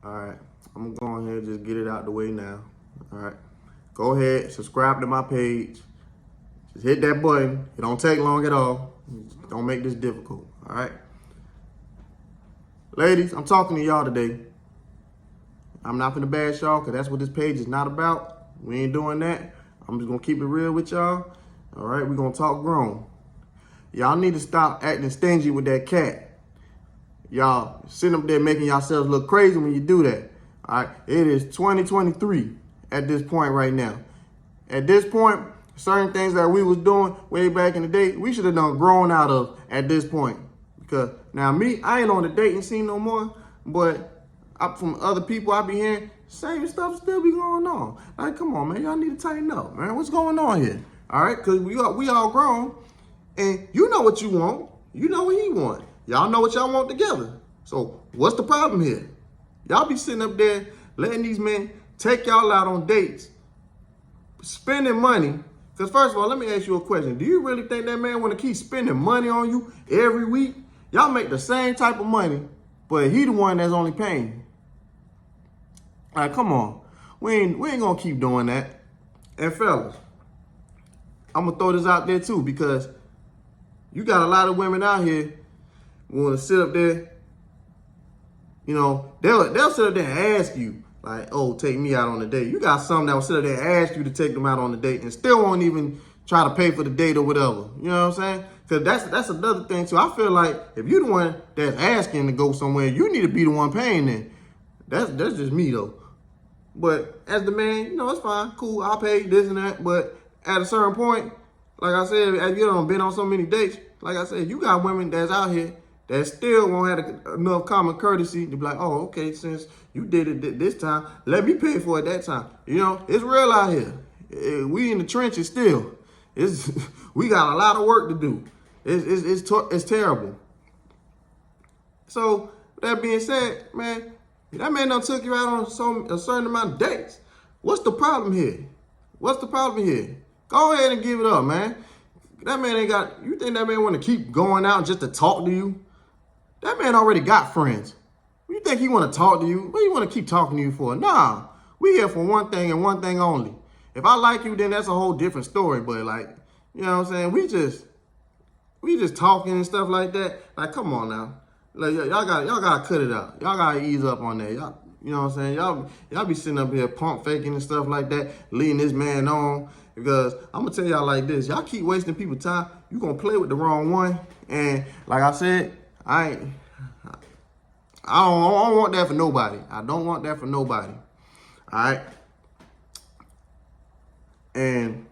All right, I'm gonna go ahead and just get it out the way now. All right, go ahead, subscribe to my page. Just hit that button. It don't take long at all. Don't make this difficult. All right, ladies, I'm talking to y'all today. I'm not finna bash y'all, cause that's what this page is not about. We ain't doing that. I'm just gonna keep it real with y'all. All right, we're gonna talk grown. Y'all need to stop acting stingy with that cat. Y'all sitting up there making yourselves look crazy when you do that. All right, it is 2023 at this point right now. At this point, certain things that we was doing way back in the day, we should have done grown out of at this point. Because now me, I ain't on the dating scene no more, but from other people I be hearing, same stuff still be going on. Like, come on, man, y'all need to tighten up, man. What's going on here? All right, because we all grown, and you know what you want. You know what he want. Y'all know what y'all want together. So what's the problem here? Y'all be sitting up there letting these men take y'all out on dates, spending money. Because first of all, let me ask you a question. Do you really think that man want to keep spending money on you every week? Y'all make the same type of money, but he the one that's only paying. All right, come on. We ain't gonna keep doing that. And fellas, I'm gonna throw this out there too, because you got a lot of women out here who want to sit up there. You know, they'll sit up there and ask you, like, oh, take me out on a date. You got some that will sit up there and ask you to take them out on a date and still won't even try to pay for the date or whatever. You know what I'm saying? Because that's another thing too. I feel like if you're the one that's asking to go somewhere, you need to be the one paying then. That's just me though. But as the man, you know, it's fine, cool, I'll pay this and that. But at a certain point, like I said, as you done been on so many dates, like I said, you got women that's out here that still won't have enough common courtesy to be like, oh, okay, since you did it this time, let me pay for it that time. You know, it's real out here. We in the trenches still. We got a lot of work to do. It's terrible. So that being said, man, that man done took you out on a certain amount of dates. What's the problem here? What's the problem here? Go ahead and give it up, man. That man ain't got, you think that man want to keep going out just to talk to you? That man already got friends. You think he want to talk to you? What do you want to keep talking to you for? Nah, we here for one thing and one thing only. If I like you, then that's a whole different story. But like, you know what I'm saying? We just talking and stuff like that. Like, come on now. Like, y'all gotta cut it out. Y'all gotta ease up on that. Y'all, you know what I'm saying? Y'all be sitting up here pump faking and stuff like that, leading this man on. Because I'm gonna tell y'all like this, y'all keep wasting people's time, you gonna play with the wrong one. And like I said, I don't want that for nobody. I don't want that for nobody. All right. And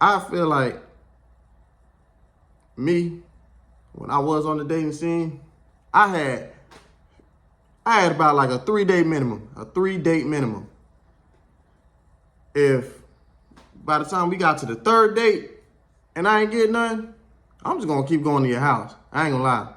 I feel like me, when I was on the dating scene, I had about like a 3-day minimum, a 3-date minimum. If by the time we got to the 3rd date and I ain't getting none, I'm just gonna keep going to your house. I ain't gonna lie.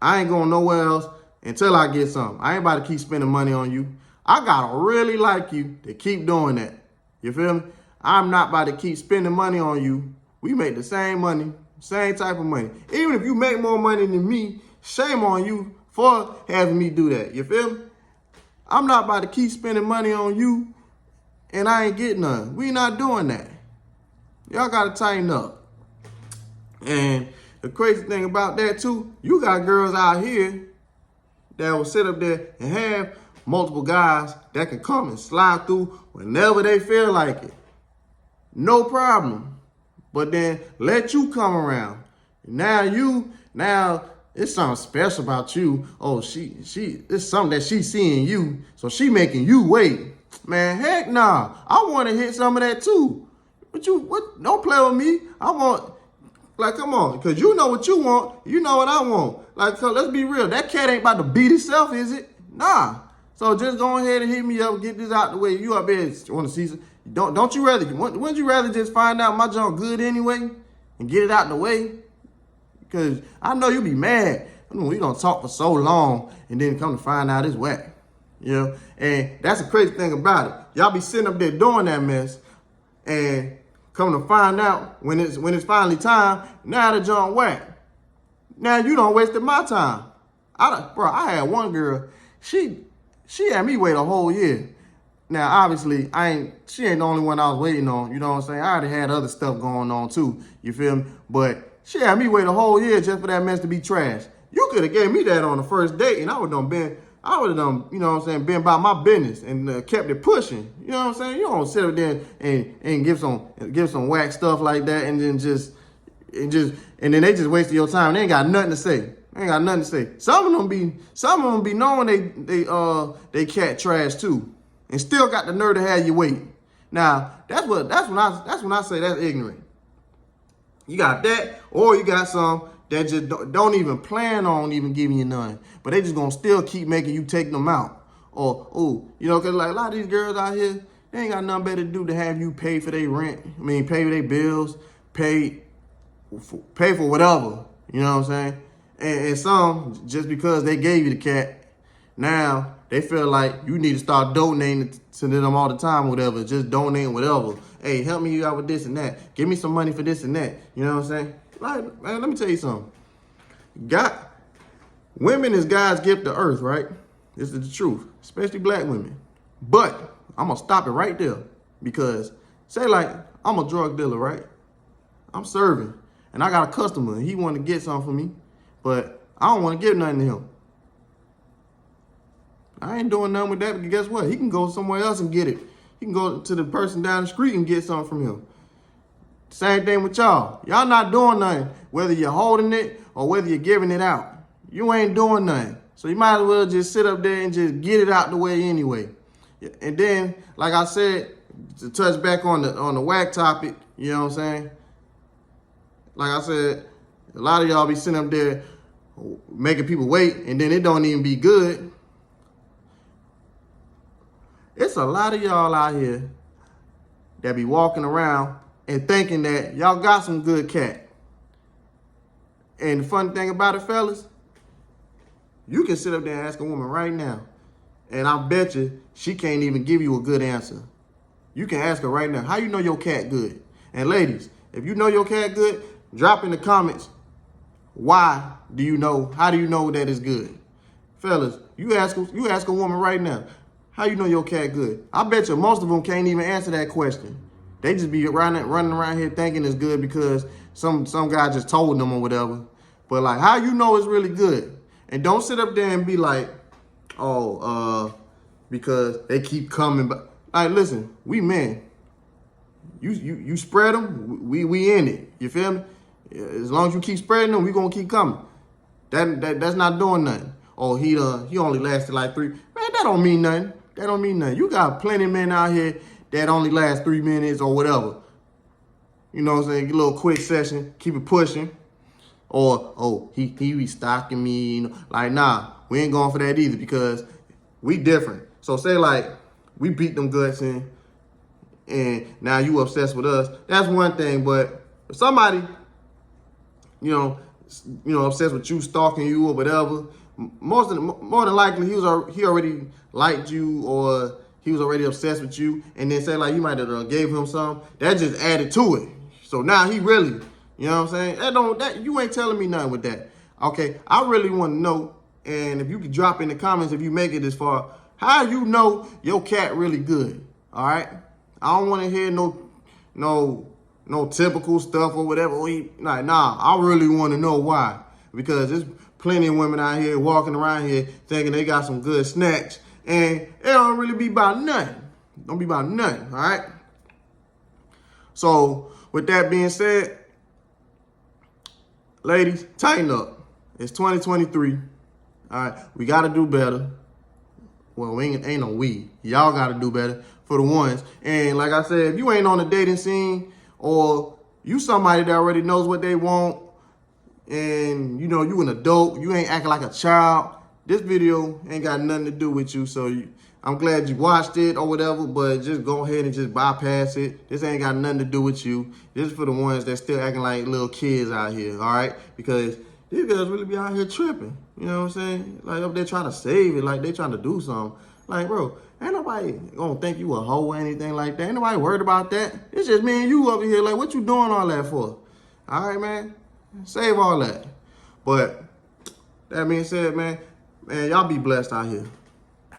I ain't going nowhere else until I get something. I ain't about to keep spending money on you. I gotta really like you to keep doing that. You feel me? I'm not about to keep spending money on you. We make the same money, same type of money. Even if you make more money than me, shame on you for having me do that. You feel me? I'm not about to keep spending money on you and I ain't getting none. We not doing that. Y'all gotta tighten up. And the crazy thing about that too, you got girls out here that will sit up there and have multiple guys that can come and slide through whenever they feel like it. No problem. But then let you come around. Now it's something special about you. Oh, it's something that she's seeing you, so she making you wait. Man, heck nah. I want to hit some of that too. But don't play with me. I want, like, come on, because you know what you want. You know what I want. Like, so let's be real. That cat ain't about to beat itself, is it? Nah. So just go ahead and hit me up, get this out the way. You up there want to see some. Wouldn't you rather just find out my junk good anyway and get it out the way? Because I know you be mad. We don't talk for so long and then come to find out it's whack. You know? And that's the crazy thing about it. Y'all be sitting up there doing that mess and come to find out when it's finally time, now the junk whack. Now you done wasted my time. I had one girl, she had me wait a whole year. Now, obviously, she ain't the only one I was waiting on, you know what I'm saying? I already had other stuff going on too, you feel me? But she had me wait a whole year just for that mess to be trash. You could have gave me that on the first date and I would have done, you know what I'm saying, been about my business and kept it pushing. You know what I'm saying? You don't sit up there and give some whack stuff like that and then and then they just wasted your time. They ain't got nothing to say. They ain't got nothing to say. Some of them be knowing they cat trash too, and still got the nerve to have you wait. Now that's when I say that's ignorant. You got that, or you got some that just don't even plan on even giving you none, but they just gonna still keep making you take them out. Or you know, cause like a lot of these girls out here, they ain't got nothing better to do to have you pay for their rent. I mean, pay for their bills, pay for whatever. You know what I'm saying? And some, just because they gave you the cat, now they feel like you need to start donating to them all the time or whatever. Just donating whatever. Hey, help me out with this and that. Give me some money for this and that. You know what I'm saying? Like, man, let me tell you something. Women is God's gift to earth, right? This is the truth, especially black women. But I'm going to stop it right there because, say like, I'm a drug dealer, right? I'm serving, and I got a customer, and he want to get something from me, but I don't want to give nothing to him. I ain't doing nothing with that, because guess what? He can go somewhere else and get it. He can go to the person down the street and get something from him. Same thing with y'all. Y'all not doing nothing, whether you're holding it or whether you're giving it out. You ain't doing nothing. So you might as well just sit up there and just get it out the way anyway. And then, like I said, to touch back on the whack topic, you know what I'm saying? Like I said, a lot of y'all be sitting up there making people wait, and then it don't even be good. It's a lot of y'all out here that be walking around and thinking that y'all got some good cat. And the funny thing about it, fellas, you can sit up there and ask a woman right now, and I bet you she can't even give you a good answer. You can ask her right now, how you know your cat good? And ladies, if you know your cat good, drop in the comments, how do you know that it's good? Fellas, you ask a woman right now, how you know your cat good? I bet you most of them can't even answer that question. They just be running around here thinking it's good because some guy just told them or whatever. But like, how you know it's really good? And don't sit up there and be like, because they keep coming. But like, listen, we men. You spread them, we in it. You feel me? As long as you keep spreading them, we gonna keep coming. That's not doing nothing. Oh, he only lasted like 3. Man, that don't mean nothing. That don't mean nothing. You got plenty of men out here that only last 3 minutes or whatever. You know what I'm saying? Get a little quick session, keep it pushing. Or, he be stalking me. You know? Like, nah, we ain't going for that either because we different. So say like, we beat them guts in and now you obsessed with us. That's one thing, but if somebody, you know, obsessed with you, stalking you or whatever, more than likely he already liked you or he was already obsessed with you, and then say like you might have gave him some, that just added to it. So now he really, you know what I'm saying? You ain't telling me nothing with that. Okay, I really want to know, and if you could drop in the comments if you make it this far, how you know your cat really good? All right, I don't want to hear no typical stuff or whatever. Nah, I really want to know why, because there's plenty of women out here walking around here thinking they got some good snacks, and it don't really be about nothing. Don't be about nothing, all right? So with that being said, ladies, tighten up. It's 2023. All right, we got to do better. Well, we ain't no we. Y'all got to do better for the ones. And like I said, if you ain't on the dating scene or you somebody that already knows what they want and, you know, you an adult, you ain't acting like a child, this video ain't got nothing to do with you. So I'm glad you watched it or whatever, but just go ahead and just bypass it. This ain't got nothing to do with you. This is for the ones that still acting like little kids out here, all right? Because these girls really be out here tripping. You know what I'm saying? Like up there trying to save it, like they trying to do something. Like, bro, ain't nobody gonna think you a hoe or anything like that. Ain't nobody worried about that. It's just me and you over here. Like, what you doing all that for? All right, man? Save all that. But that being said, man, y'all be blessed out here.